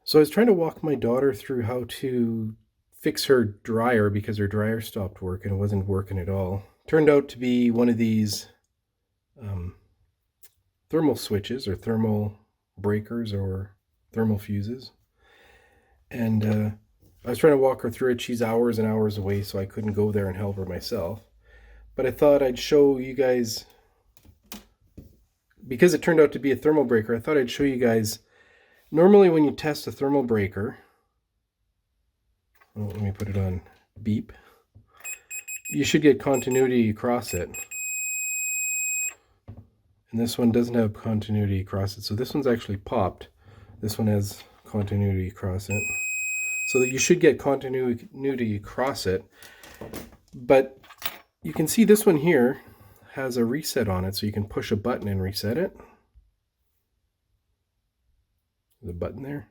So I was trying to walk my daughter through how to fix her dryer because her dryer stopped working. It wasn't working at all. Turned out to be one of these um, thermal switches or thermal breakers or thermal fuses. And I was trying to walk her through it. She's hours and hours away, so I couldn't go there and help her myself. But I thought I'd show you guys, because it turned out to be a thermal breaker, I thought I'd show you guys. Normally when you test a thermal breaker, let me put it on beep, you should get continuity across it. And this one doesn't have continuity across it. So this one's actually popped. This one has continuity across it. So that you should get continuity across it. But you can see this one here has a reset on it. So you can push a button and reset it. The button there.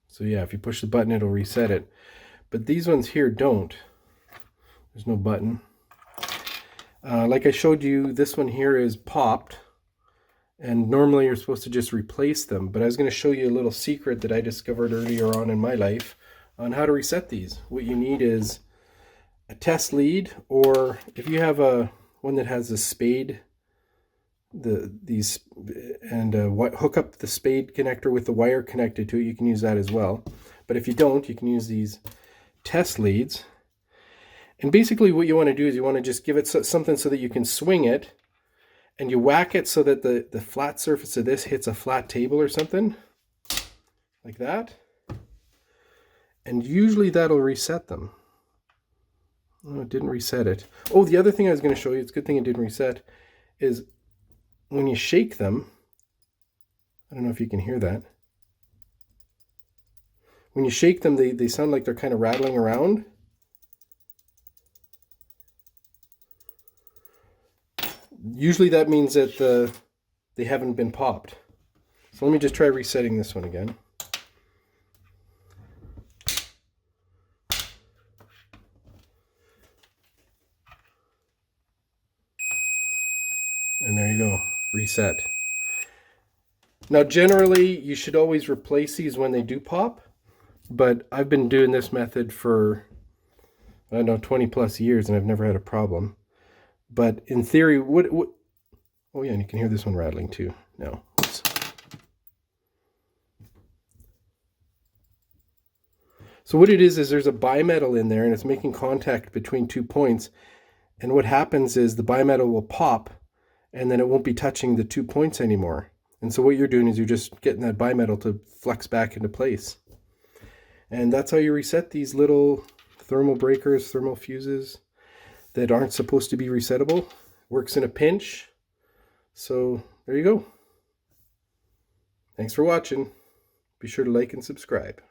So yeah, if you push the button, it'll reset it. But these ones here don't. There's no button. Like I showed you, this one here is popped. And normally you're supposed to just replace them. But I was going to show you a little secret that I discovered earlier on in my life on how to reset these. What you need is a test lead, or if you have a one that has a spade, hook up the spade connector with the wire connected to it, you can use that as well. But if you don't, you can use these test leads. And basically what you want to do is you want to just give it something so that you can swing it, and you whack it so that the flat surface of this hits a flat table or something like that. And usually that'll reset them. Oh, it didn't reset it. Oh, the other thing I was going to show you, it's a good thing it didn't reset, is when you shake them, I don't know if you can hear that. When you shake them, they sound like they're kind of rattling around. Usually that means that they haven't been popped. So let me just try resetting this one again. And there you go, reset. Now generally you should always replace these when they do pop, but I've been doing this method for, I don't know, 20 plus years and I've never had a problem. But in theory, oh yeah, and you can hear this one rattling too now. Oops. So what it is there's a bimetal in there and it's making contact between 2 points. And what happens is the bimetal will pop and then it won't be touching the 2 points anymore. And so what you're doing is you're just getting that bimetal to flex back into place. And that's how you reset these little thermal breakers, thermal fuses that aren't supposed to be resettable. Works in a pinch. So there you go. Thanks for watching. Be sure to like and subscribe.